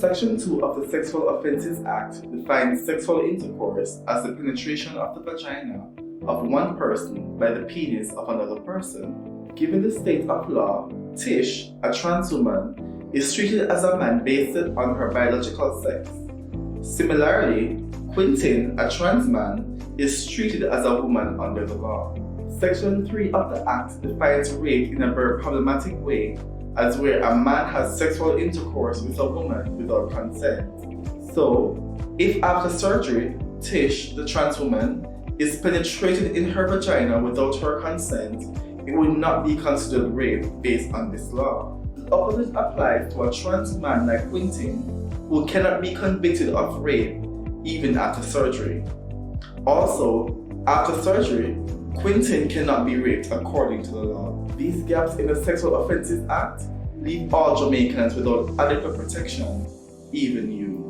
Section 2 of the Sexual Offences Act defines sexual intercourse as the penetration of the vagina of one person by the penis of another person. Given the state of law, Tish, a trans woman, is treated as a man based on her biological sex. Similarly, Quentin, a trans man, is treated as a woman under the law. Section 3 of the Act defines rape in a very problematic way as where a man has sexual intercourse with a woman without consent. So, if after surgery, Tish, the trans woman, is penetrated in her vagina without her consent, it would not be considered rape based on this law. The opposite applies to a trans man like Quentin, who cannot be convicted of rape even after surgery. Also, after surgery, Quentin cannot be raped according to the law. These gaps in the Sexual Offences Act leave all Jamaicans without adequate protection, even you.